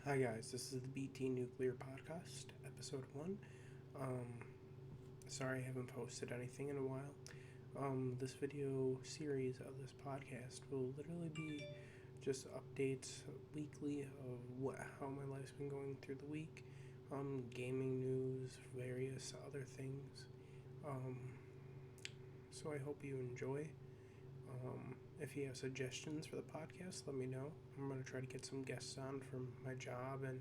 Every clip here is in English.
Hi guys, this is the BT Nuclear Podcast, episode 1. Um, Sorry I haven't posted anything in a while. This video series of this podcast will literally be just updates weekly of how my life's been going through the week, gaming news, various other things. Um, so I hope you enjoy. If you have suggestions for the podcast, let me know. I'm going to try to get some guests on from my job and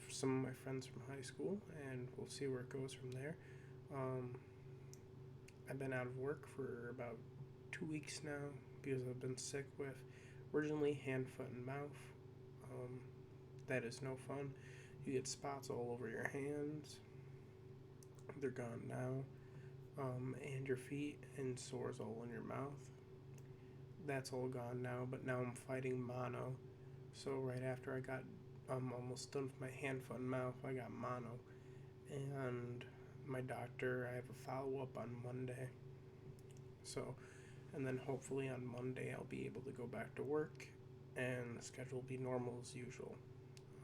some of my friends from high school, and we'll see where it goes from there. Um, I've been out of work for about 2 weeks now because I've been sick with originally hand, foot, and mouth. Um, that is no fun. You get spots all over your hands. They're gone now. And your feet and sores all in your mouth. That's all gone now, but now I'm fighting mono. So right after I got almost done with my hand, foot, and mouth, I got mono. And my doctor, I have a follow up on Monday. So, and then hopefully on Monday I'll be able to go back to work and the schedule will be normal as usual.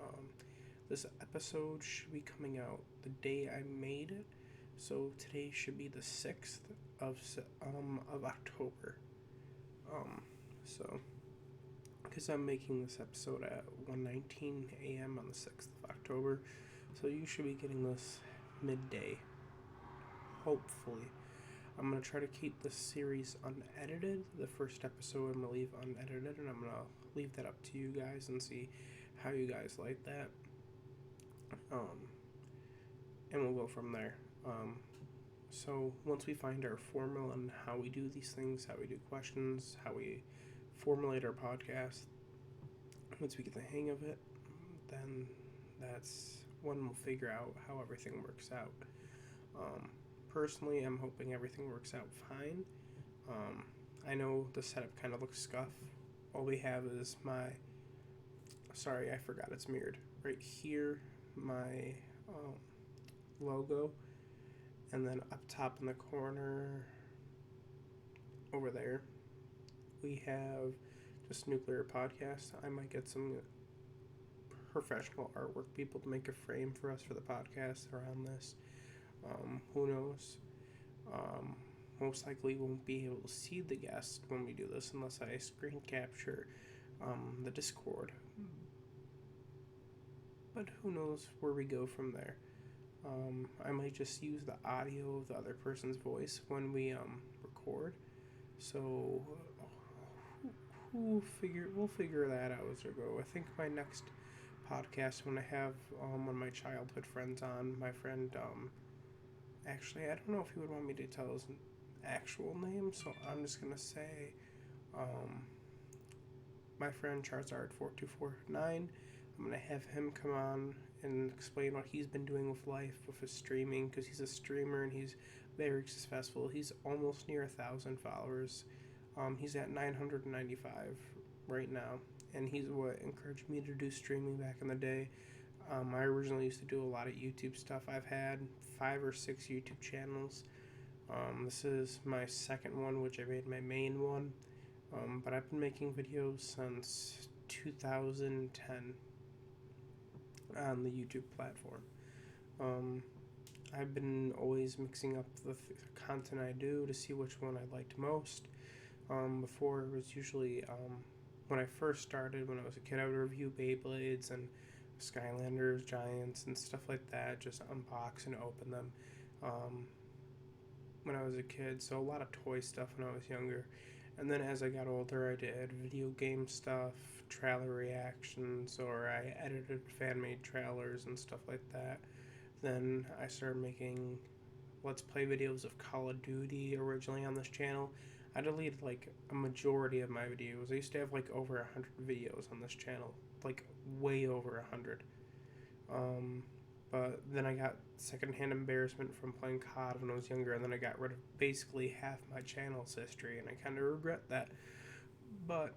Um, this episode should be coming out the day I made it. So today should be the 6th of October. Um, so because I'm making this episode at 1:19 a.m. on the 6th of October, so you should be getting this midday. Hopefully, I'm gonna try to keep this series unedited. The first episode I'm gonna leave unedited, and I'm gonna leave that up to you guys and see how you guys like that. Um, and we'll go from there. So once we find our formula on how we do these things, how we do questions, how we formulate our podcast, once we get the hang of it, then that's when we'll figure out how everything works out. Um, Personally, I'm hoping everything works out fine. Um, I know the setup kind of looks scuff. All we have is sorry, I forgot it's mirrored. Right here, my logo, and then up top in the corner over there, we have just Nuclear Podcast. I might get some professional artwork people to make a frame for us for the podcast around this. Who knows? Um, Most likely won't be able to see the guest when we do this unless I screen capture the Discord. But who knows where we go from there. I might just use the audio of the other person's voice when we record. So we'll figure that out as we go. I think my next podcast when I have one of my childhood friends on, my friend actually I don't know if he would want me to tell his actual name, so I'm just gonna say um, my friend Charizard4249. I'm gonna have him come on and explain what he's been doing with life with his streaming, because he's a streamer and he's very successful. He's almost near 1,000 followers. He's at 995 right now, and he's what encouraged me to do streaming back in the day. I originally used to do a lot of YouTube stuff. I've had 5 or 6 YouTube channels. This is my second one, which I made my main one. But I've been making videos since 2010 on the YouTube platform. Um, I've been always mixing up the content I do to see which one I liked most. Before it was usually when I first started, when I was a kid, I would review Beyblades and Skylanders, Giants, and stuff like that. Just unbox and open them. When I was a kid, so a lot of toy stuff when I was younger. And then as I got older, I did video game stuff, trailer reactions, or I edited fan made trailers and stuff like that. Then I started making Let's Play videos of Call of Duty originally on this channel. I deleted like a majority of my videos. I used to have like over 100 videos on this channel, like way over 100. But then I got secondhand embarrassment from playing COD when I was younger, and then I got rid of basically half my channel's history, and I kind of regret that. But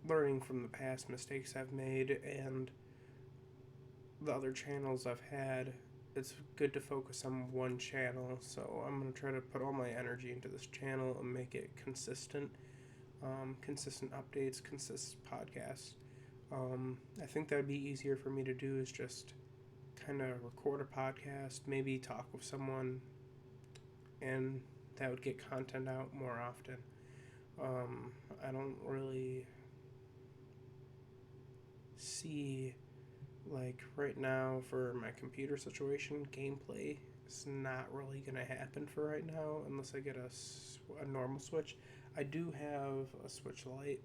learning from the past mistakes I've made and the other channels I've had, it's good to focus on one channel. So I'm going to try to put all my energy into this channel and make it consistent. Consistent updates, consistent podcasts. I think that would be easier for me to do is just kind of record a podcast, maybe talk with someone, and that would get content out more often. I don't really see, like, right now for my computer situation, gameplay is not really going to happen for right now unless I get a normal Switch. I do have a Switch Lite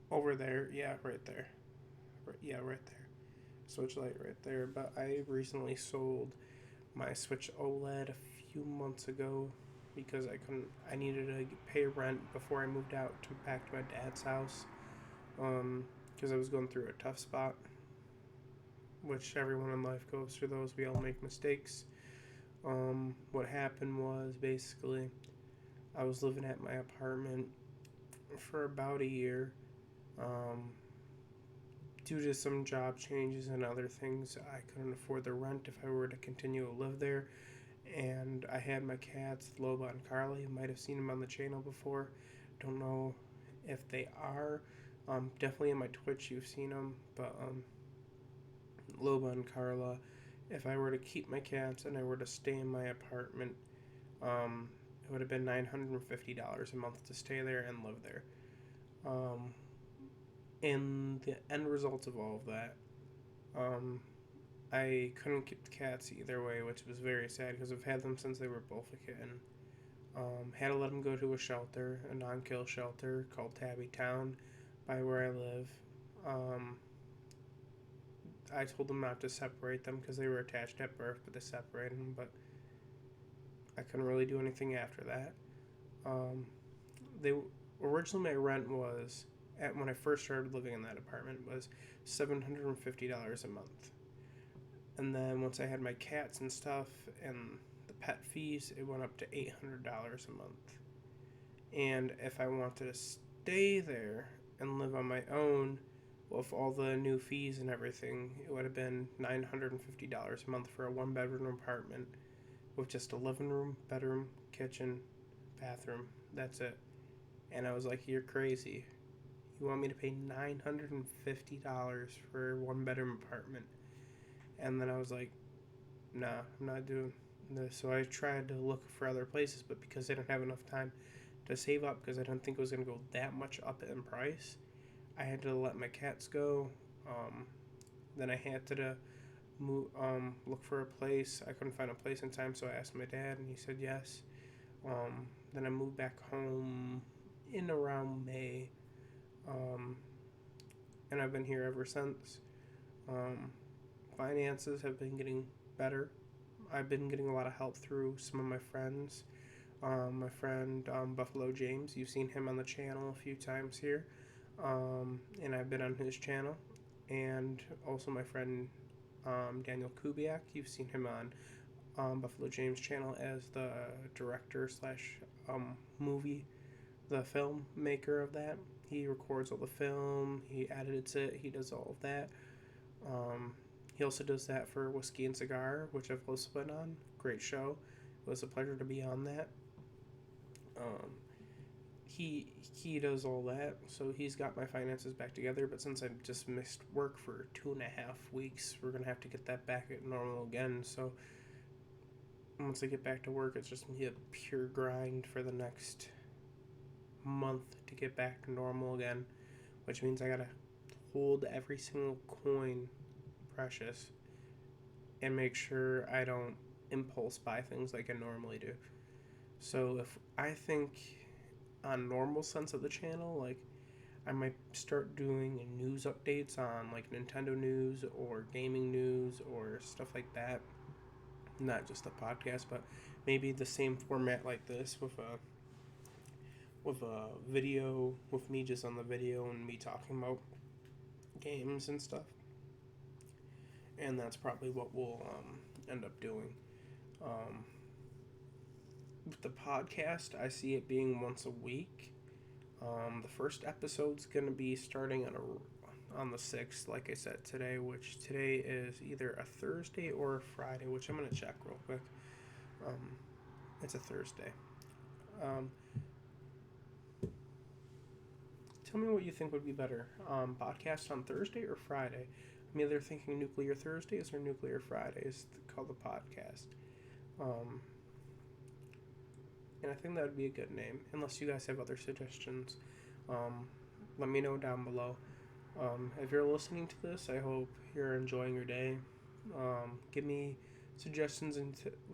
over there. Yeah, right there. Yeah, right there. Switch Lite right there. But I recently sold my Switch OLED a few months ago because I needed to pay rent before I moved out back to my dad's house. Because I was going through a tough spot, which everyone in life goes through those. We all make mistakes. What happened was basically I was living at my apartment for about a year. Um, Due to some job changes and other things, I couldn't afford the rent if I were to continue to live there. And I had my cats, Loba and Carly. You might have seen them on the channel before. Don't know if they are. Definitely in my Twitch you've seen them. But Loba and Carla, if I were to keep my cats and I were to stay in my apartment, it would have been $950 a month to stay there and live there. And the end result of all of that, I couldn't keep the cats either way, which was very sad because I've had them since they were both a kitten. Had to let them go to a shelter, a non-kill shelter called Tabby Town, by where I live. I told them not to separate them because they were attached at birth, but they separated them. But I couldn't really do anything after that. They originally my rent was when I first started living in that apartment was $750 a month, and then once I had my cats and stuff and the pet fees, it went up to $800 a month. And if I wanted to stay there and live on my own, with all the new fees and everything, it would have been $950 a month for a one-bedroom apartment with just a living room, bedroom, kitchen, bathroom. That's it. And I was like, you're crazy. You want me to pay $950 for a one-bedroom apartment? And then I was like, nah, I'm not doing this. So I tried to look for other places, but because I didn't have enough time to save up, because I didn't think it was going to go that much up in price, I had to let my cats go. Then I had to move, look for a place. I couldn't find a place in time, so I asked my dad, and he said yes. Then I moved back home in around May, and I've been here ever since. Finances have been getting better. I've been getting a lot of help through some of my friends. My friend Buffalo James, you've seen him on the channel a few times here, and I've been on his channel. And also my friend Daniel Kubiak, you've seen him on Buffalo James' channel as the director slash the filmmaker of that. He records all the film, he edits it, he does all of that. He also does that for Whiskey and Cigar, which I've also been on. Great show. It was a pleasure to be on that. He does all that, so he's got my finances back together. But since I've just missed work for 2.5 weeks, we're gonna have to get that back at normal again. So once I get back to work, it's just gonna be a pure grind for the next month to get back to normal again, which means I gotta hold every single coin precious and make sure I don't impulse buy things like I normally do. So if I think on normal sense of the channel, like I might start doing news updates on like Nintendo news or gaming news or stuff like that. Not just a podcast, but maybe the same format like this with a video with me just on the video and me talking about games and stuff. And that's probably what we'll end up doing. With the podcast, I see it being once a week. The first episode's going to be starting on the 6th, like I said today, which today is either a Thursday or a Friday, which I'm going to check real quick. It's a Thursday. Till tell me what you think would be better. Podcast on Thursday or Friday? I'm either thinking Nuclear Thursdays or Nuclear Fridays to call the podcast. And I think that would be a good name, unless you guys have other suggestions. Let me know down below. If you're listening to this, I hope you're enjoying your day. Give me suggestions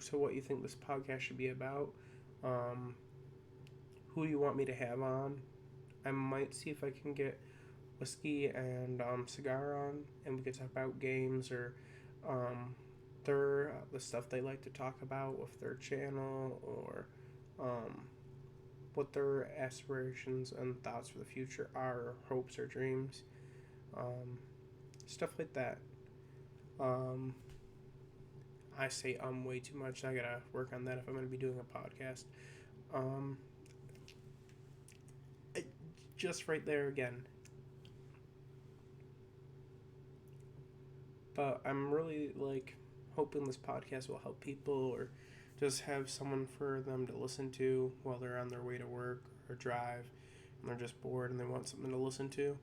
to what you think this podcast should be about. Who you want me to have on. I might see if I can get Whiskey and Cigar on, and we could talk about games or the stuff they like to talk about with their channel, or what their aspirations and thoughts for the future are, or hopes or dreams, stuff like that. I say way too much. I gotta work on that if I'm gonna be doing a podcast. Just right there again. But I'm really hoping this podcast will help people, or just have someone for them to listen to while they're on their way to work or drive and they're just bored and they want something to listen to.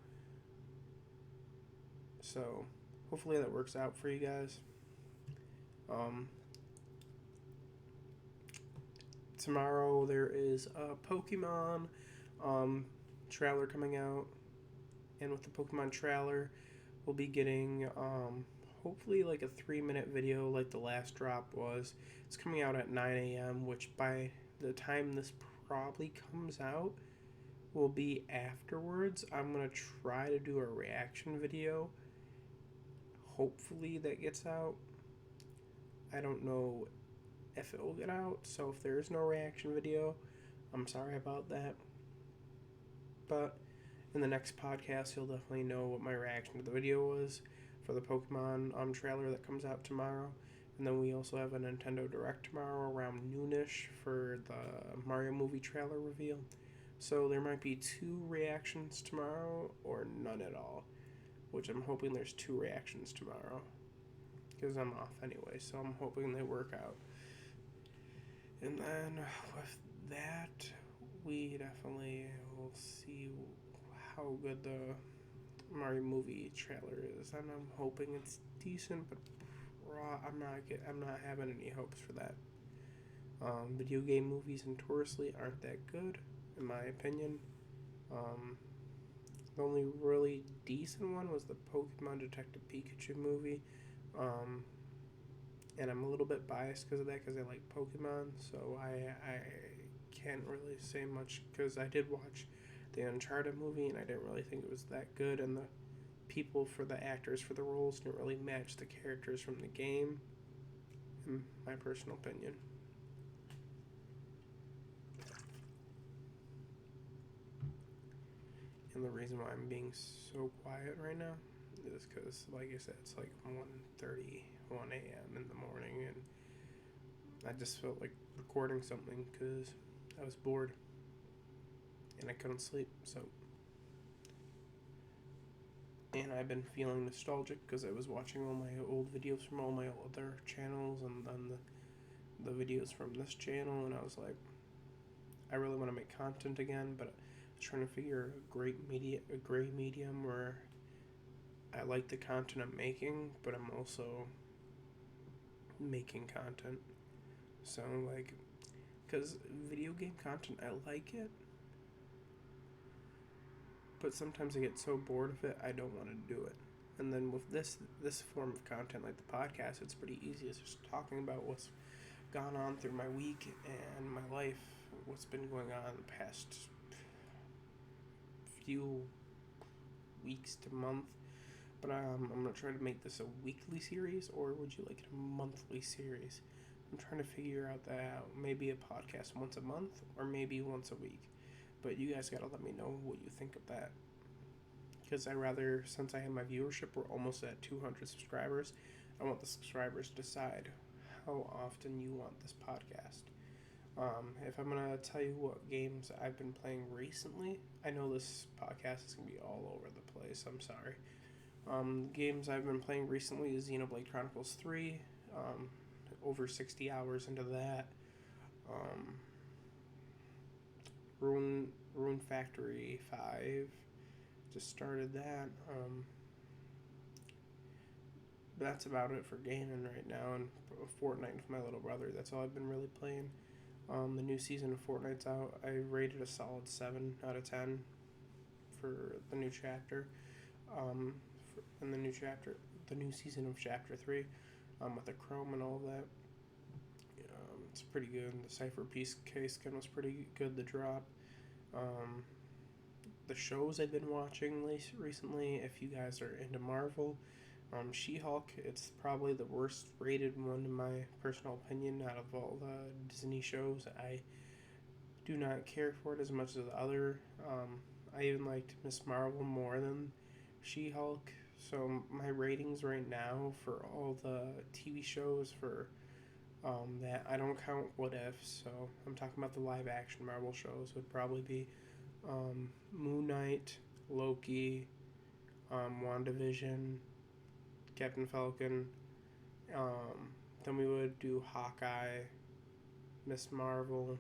So hopefully that works out for you guys. Tomorrow there is a Pokemon trailer coming out, and with the Pokemon trailer we'll be getting hopefully a 3-minute video like the last drop was. It's coming out at 9 a.m., which by the time this probably comes out will be afterwards. I'm going to try to do a reaction video. Hopefully that gets out. I don't know if it will get out, so if there is no reaction video, I'm sorry about that. But in the next podcast, you'll definitely know what my reaction to the video was for the Pokemon trailer that comes out tomorrow. And then we also have a Nintendo Direct tomorrow around noonish for the Mario movie trailer reveal. So there might be 2 reactions tomorrow or none at all, which I'm hoping there's 2 reactions tomorrow because I'm off anyway, so I'm hoping they work out. And then with that, we definitely will see how good the Mario movie trailer is, and I'm hoping it's decent, but I'm not having any hopes for that. Video game movies notoriously aren't that good, in my opinion. The only really decent one was the Pokemon Detective Pikachu movie, and I'm a little bit biased because of that, because I like Pokemon, so I can't really say much, because I did watch the Uncharted movie and I didn't really think it was that good, and the people for the actors for the roles didn't really match the characters from the game, in my personal opinion. And the reason why I'm being so quiet right now is because, like I said, it's 1:31 a.m. in the morning, and I just felt like recording something because I was bored and I couldn't sleep. And I've been feeling nostalgic because I was watching all my old videos from all my other channels, and then the videos from this channel, and I was like, I really want to make content again, but I'm trying to figure a gray medium where I like the content I'm making, but I'm also making content. So because video game content, I like it, but sometimes I get so bored of it, I don't want to do it. And then with this form of content, like the podcast, it's pretty easy. It's just talking about what's gone on through my week and my life, what's been going on the past few weeks to month. But I'm going to try to make this a weekly series, or would you like it a monthly series? I'm trying to figure out that maybe a podcast once a month, or maybe once a week. But you guys gotta let me know what you think of that. Because since I have my viewership, we're almost at 200 subscribers. I want the subscribers to decide how often you want this podcast. If I'm gonna tell you what games I've been playing recently, I know this podcast is gonna be all over the place. I'm sorry. Games I've been playing recently is Xenoblade Chronicles 3. Over 60 hours into that. Rune Factory 5, just started that. That's about it for gaming right now, and Fortnite with my little brother. That's all I've been really playing. The new season of Fortnite's out. I rated a solid 7 out of 10 for the new chapter. In the new season of Chapter 3, with the Chrome and all that. It's pretty good. The Cypher Piece case skin was pretty good. The drop. The shows I've been watching recently, if you guys are into Marvel, She-Hulk, it's probably the worst rated one in my personal opinion out of all the Disney shows. I do not care for it as much as the other. I even liked Miss Marvel more than She-Hulk. So my ratings right now for all the TV shows for that I don't count What If, so I'm talking about the live action Marvel shows, would probably be Moon Knight, Loki, WandaVision, Captain Falcon. Then we would do Hawkeye, Miss Marvel,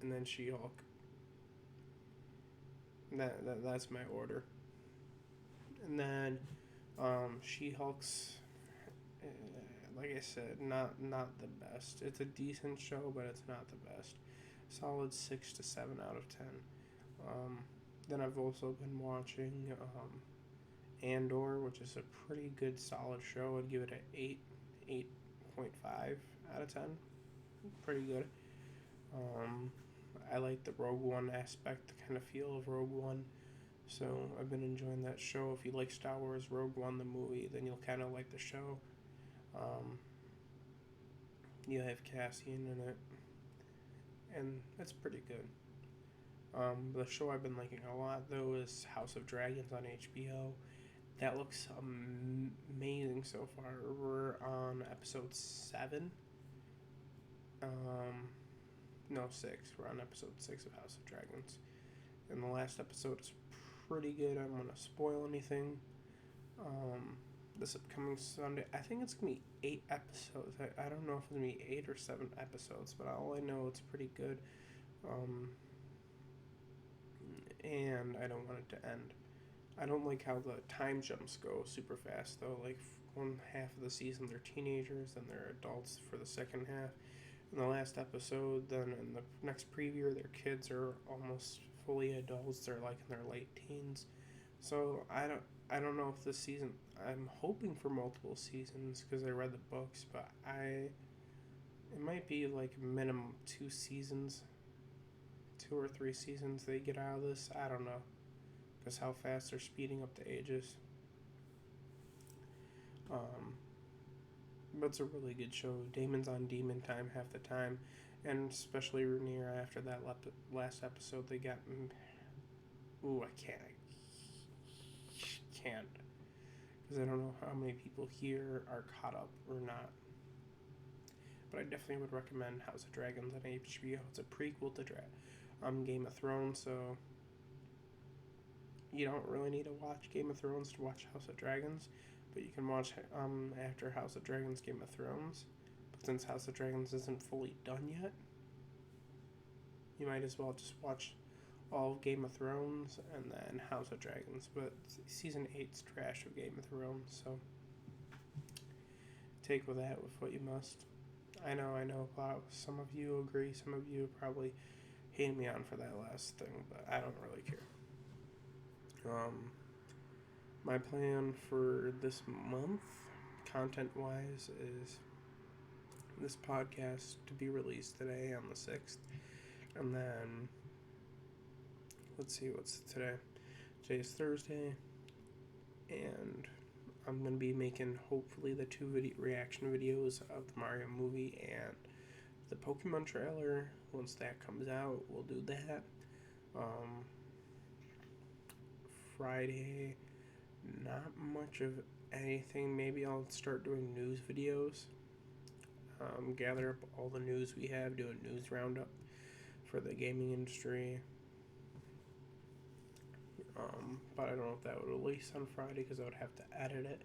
and then She-Hulk. That's my order. And then She-Hulk's, like I said, not the best. It's a decent show, but it's not the best. Solid 6 to 7 out of 10. Then I've also been watching Andor, which is a pretty good, solid show. I'd give it an 8.5 out of 10. Pretty good. I like the Rogue One aspect, the kind of feel of Rogue One. So I've been enjoying that show. If you like Star Wars Rogue One, the movie, then you'll kind of like the show. You have Cassian in it, and it's pretty good. The show I've been liking a lot, though, is House of Dragons on HBO. That looks amazing so far. We're on episode 7. No, 6. We're on episode 6 of House of Dragons. And the last episode is pretty good. I don't want to spoil anything. This upcoming Sunday, I think it's going to be 8 episodes. I don't know if it's going to be 8 or 7 episodes, but all I know, it's pretty good. And I don't want it to end. I don't like how the time jumps go super fast, though. Like, one half of the season, they're teenagers, then they're adults for the second half. In the last episode, then in the next preview, their kids are almost fully adults. They're like in their late teens. So I don't know if this season, I'm hoping for multiple seasons because I read the books, but it might be like minimum 2 seasons, 2 or 3 seasons they get out of this. I don't know, because how fast they're speeding up the ages. But it's a really good show. Damon's on demon time half the time, and especially Rhaenyra after that last episode they got. Ooh, I can't, because I don't know how many people here are caught up or not. But I definitely would recommend House of Dragons on HBO. It's a prequel to Game of Thrones, so you don't really need to watch Game of Thrones to watch House of Dragons, but you can watch after House of Dragons, Game of Thrones. But since House of Dragons isn't fully done yet, you might as well just watch all of Game of Thrones and then House of Dragons. But season 8's trash of Game of Thrones, so take with that with what you must. I know. Some of you agree. Some of you probably hate me on for that last thing, but I don't really care. My plan for this month, content-wise, is this podcast to be released today on the 6th. And then, let's see, what's today? Today's Thursday. And I'm going to be making, hopefully, the 2 reaction videos of the Mario movie and the Pokemon trailer. Once that comes out, we'll do that. Friday, not much of anything. Maybe I'll start doing news videos. Gather up all the news we have, do a news roundup for the gaming industry. But I don't know if that would release on Friday because I would have to edit it.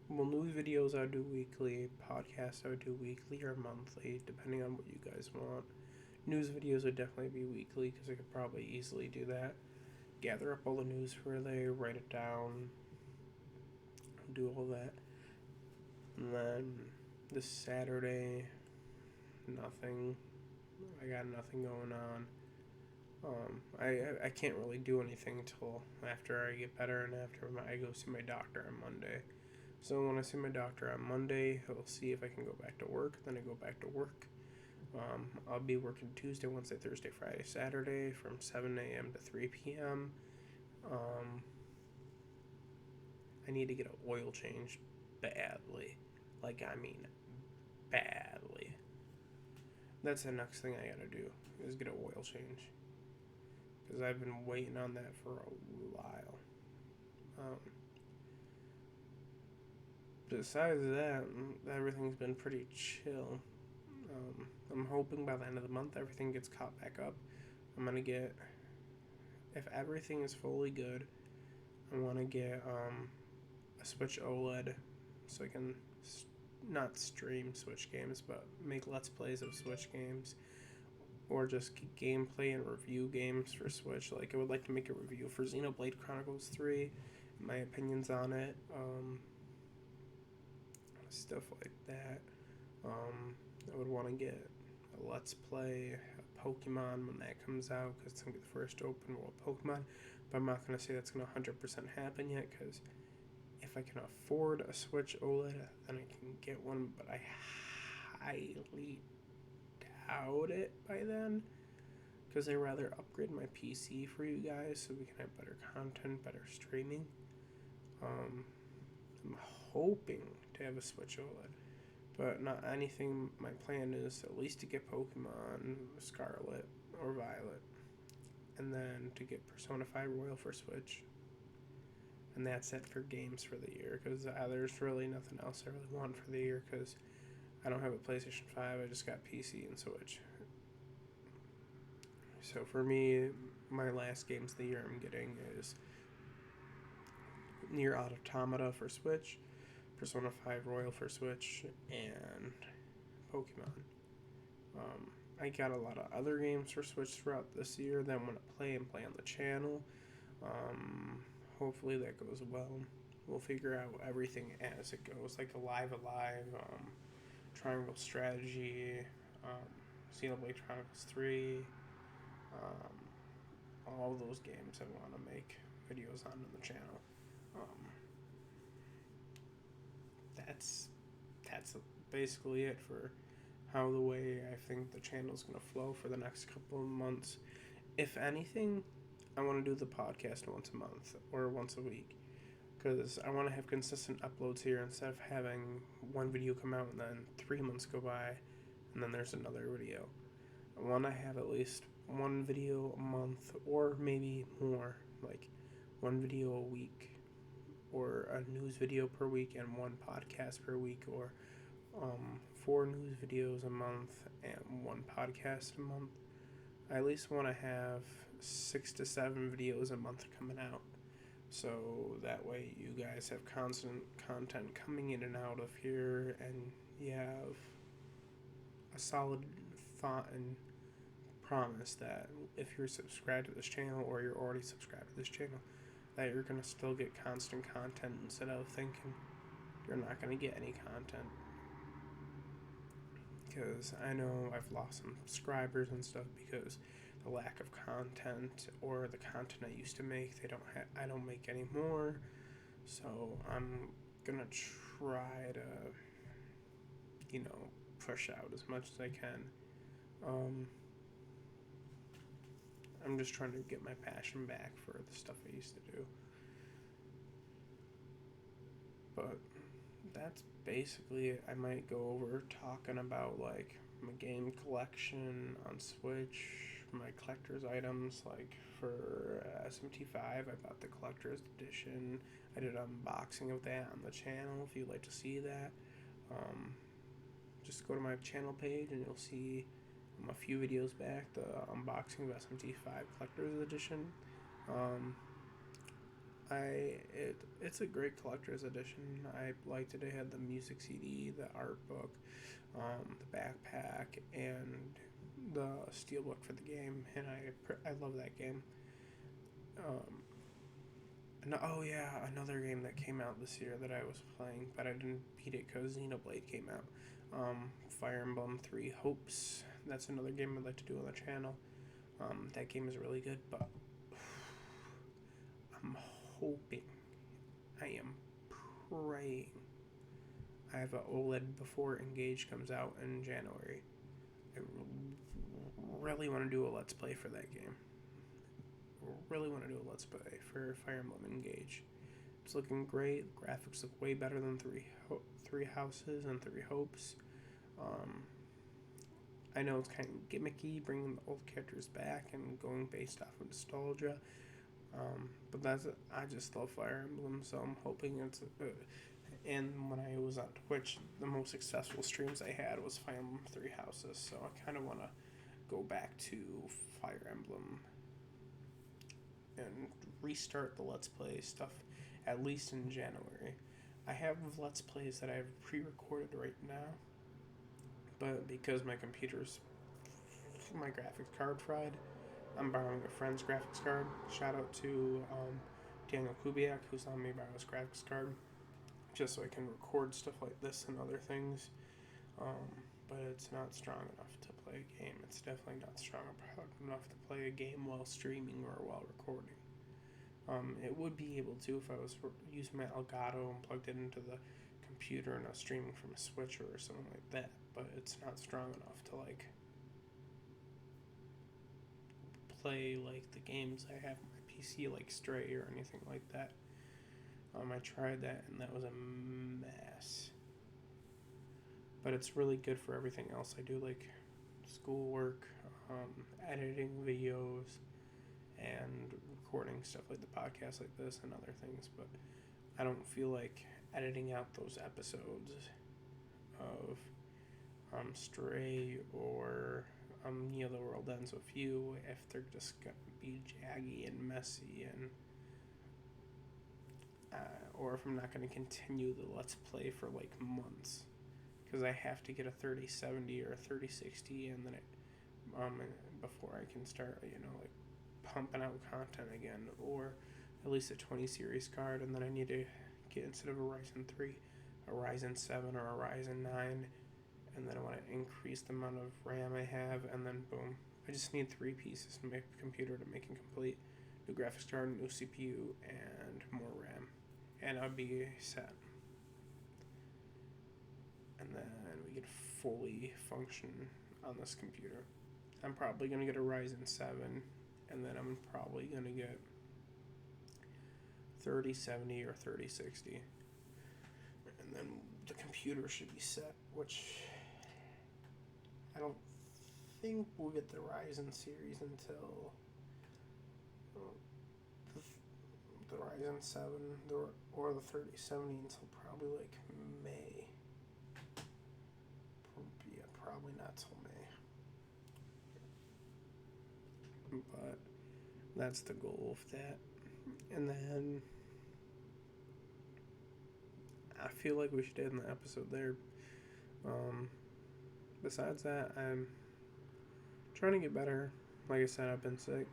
Well, news videos I would do weekly, podcasts I would do weekly or monthly, depending on what you guys want. News videos would definitely be weekly because I could probably easily do that. Gather up all the news for the day, write it down, do all that. And then this Saturday, nothing. I got nothing going on. I can't really do anything until after I get better and after I go see my doctor on Monday. So when I see my doctor on Monday, he'll see if I can go back to work. Then I go back to work. I'll be working Tuesday, Wednesday, Thursday, Friday, Saturday from 7 a.m. to 3 p.m. I need to get an oil change badly. Like, I mean, badly. That's the next thing I gotta do, is get an oil change. Because I've been waiting on that for a while. Besides that, everything's been pretty chill. I'm hoping by the end of the month everything gets caught back up. I'm gonna get, if everything is fully good, I want to get a Switch OLED so I can not stream Switch games, but make Let's Plays of Switch games, or just gameplay and review games for Switch. Like, I would like to make a review for Xenoblade Chronicles 3, my opinions on it, stuff like that. I would want to get a Let's Play a Pokemon when that comes out, because it's going to be the first open world Pokemon, but I'm not going to say that's going to 100% happen yet, because if I can afford a Switch OLED, then I can get one, but I highly doubt it by then, because I'd rather upgrade my PC for you guys so we can have better content, better streaming. I'm hoping to have a Switch OLED, but not anything. My plan is at least to get Pokemon Scarlet or Violet, and then to get Persona 5 Royal for Switch. And that's it for games for the year, because there's really nothing else I really want for the year, because I don't have a PlayStation 5, I just got PC and Switch. So for me, my last games of the year I'm getting is Nier Automata for Switch, Persona 5 Royal for Switch, and Pokemon. I got a lot of other games for Switch throughout this year that I'm going to play on the channel. Hopefully that goes well. We'll figure out everything as it goes, like Alive, Triangle Strategy, Xenoblade Chronicles 3, all those games I want to make videos on the channel. That's basically it for how the way I think the channel's going to flow for the next couple of months. If anything, I want to do the podcast once a month or once a week, because I want to have consistent uploads here instead of having one video come out and then 3 months go by and then there's another video. I want to have at least one video a month, or maybe more, like one video a week, or a news video per week and one podcast per week, or 4 news videos a month and 1 podcast a month. I at least want to have 6 to 7 videos a month coming out, so that way you guys have constant content coming in and out of here, and you have a solid thought and promise that if you're subscribed to this channel, or you're already subscribed to this channel, that you're going to still get constant content instead of thinking you're not going to get any content. Because I know I've lost some subscribers and stuff because the lack of content, or the content I used to make, I don't make anymore. So I'm gonna try to, push out as much as I can. I'm just trying to get my passion back for the stuff I used to do. But that's basically it. I might go over talking about like my game collection on Switch, my collector's items, like for SMT5, I bought the collector's edition. I did an unboxing of that on the channel. If you'd like to see that, just go to my channel page and you'll see a few videos back the unboxing of SMT5 collector's edition. It's a great collector's edition. I liked it. It had the music CD, the art book, the backpack, and the steelbook for the game, and I love that game. Oh yeah, another game that came out this year that I was playing, but I didn't beat it because Xenoblade came out. Fire Emblem Three Hopes. That's another game I'd like to do on the channel. That game is really good, but I'm hoping, I am praying, I have an OLED before Engage comes out in January. I really want to do a Let's Play for that game. Really want to do a Let's Play for Fire Emblem Engage. It's looking great. The graphics look way better than Three Houses and Three Hopes. I know it's kind of gimmicky, bringing the old characters back and going based off of nostalgia. But I just love Fire Emblem, so I'm hoping it's. And when I was on Twitch, the most successful streams I had was Fire Emblem Three Houses, so I kind of want to go back to Fire Emblem and restart the Let's Play stuff, at least in January. I have Let's Plays that I've pre-recorded right now, but because my graphics card fried, I'm borrowing a friend's graphics card. Shout out to Daniel Kubiak, who's letting me borrow his graphics card, just so I can record stuff like this and other things. But it's not strong enough to play a game. It's definitely not strong enough to play a game while streaming or while recording. It would be able to if I was using my Elgato and plugged it into the computer and I was streaming from a switcher or something like that, but it's not strong enough to like play like the games I have on my PC, like Stray or anything like that. I tried that and that was a mess. But it's really good for everything else I do, like schoolwork, editing videos, and recording stuff like the podcast like this and other things. But I don't feel like editing out those episodes of Stray or The World Ends With You if they're just going to be jaggy and messy, and or if I'm not going to continue the Let's Play for like months, because I have to get a 3070 or a 3060, and then before I can start, like pumping out content again, or at least a 20 series card, and then I need to get, instead of a Ryzen 3, a Ryzen 7 or a Ryzen 9, and then I want to increase the amount of RAM I have, and then boom, I just need 3 pieces to make a computer to make it complete. New graphics card, new CPU, and more RAM, and I'll be set. And then we could fully function on this computer. I'm probably going to get a Ryzen 7, and then I'm probably going to get 3070 or 3060. And then the computer should be set, which I don't think we'll get the Ryzen series until the Ryzen 7 or the 3070 until probably like May. Yeah, probably not till May. But that's the goal of that. And then I feel like we should end the episode there. Besides that, I'm trying to get better. Like I said, I've been sick.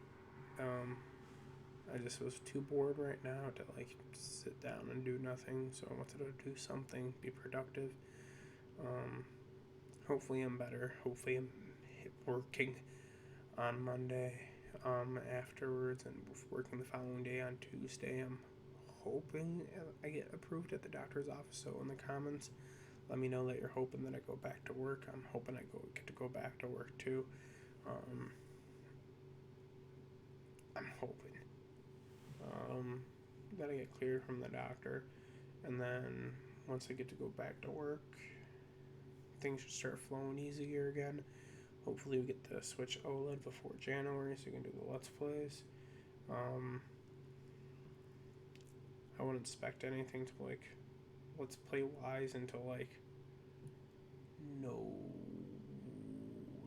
I just was too bored right now to like sit down and do nothing, so I wanted to do something, be productive. Hopefully I'm better. Hopefully I'm working on Monday afterwards, and working the following day on Tuesday. I'm hoping I get approved at the doctor's office, so in the comments let me know that you're hoping that I go back to work. I'm hoping I get to go back to work too. I'm hoping. Gotta get cleared from the doctor, and then once I get to go back to work, things should start flowing easier again. Hopefully we get the Switch OLED before January so we can do the Let's Plays. I wouldn't expect anything to like Let's Play wise until like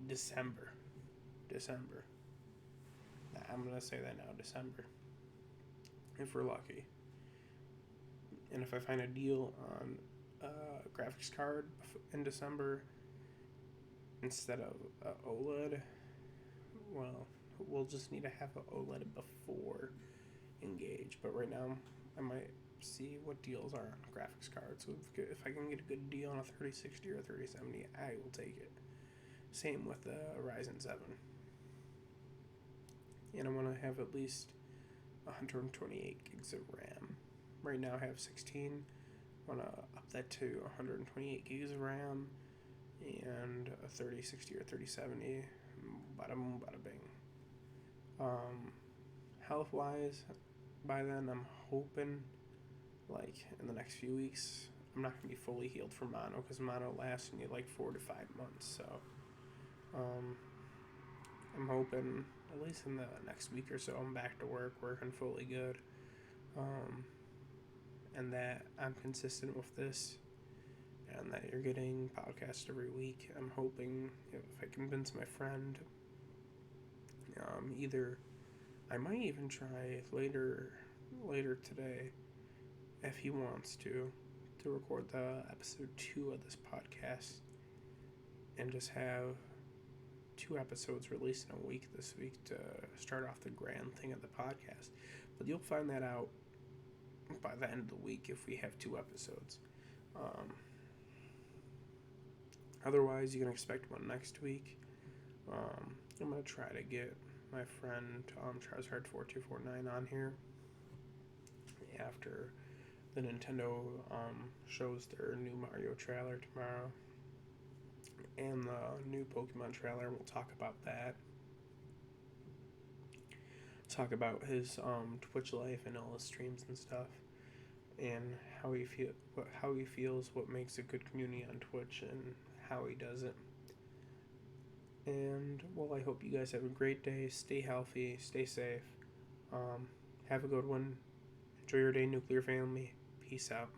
December. I'm gonna say that now, December, if we're lucky. And if I find a deal on a graphics card in December instead of OLED, well, we'll just need to have an OLED before Engage. But right now, I might see what deals are on graphics cards. So if I can get a good deal on a 3060 or a 3070, I will take it. Same with the Ryzen 7. And I want to have at least 128 gigs of RAM. Right now I have 16. I want to up that to 128 gigs of RAM and a 3060 or 3070. Bada boom, bada bing. Health wise, by then I'm hoping, like, in the next few weeks, I'm not going to be fully healed from mono, because mono lasts me like 4 to 5 months. So I'm hoping at least in the next week or so I'm back to work, working fully good, and that I'm consistent with this, and that you're getting podcasts every week. I'm hoping if I convince my friend, either I might even try later today, if he wants to record the episode 2 of this podcast and just have 2 episodes released in a week this week to start off the grand thing of the podcast. But you'll find that out by the end of the week if we have 2 episodes. Otherwise, you can expect one next week. I'm going to try to get my friend Charizard4249 on here after the Nintendo shows their new Mario trailer tomorrow and the new Pokemon trailer. We'll talk about that. Talk about his Twitch life and all his streams and stuff, and how he feels, what makes a good community on Twitch, and how he does it. And well, I hope you guys have a great day. Stay healthy, stay safe. Have a good one. Enjoy your day, nuclear family. Peace out.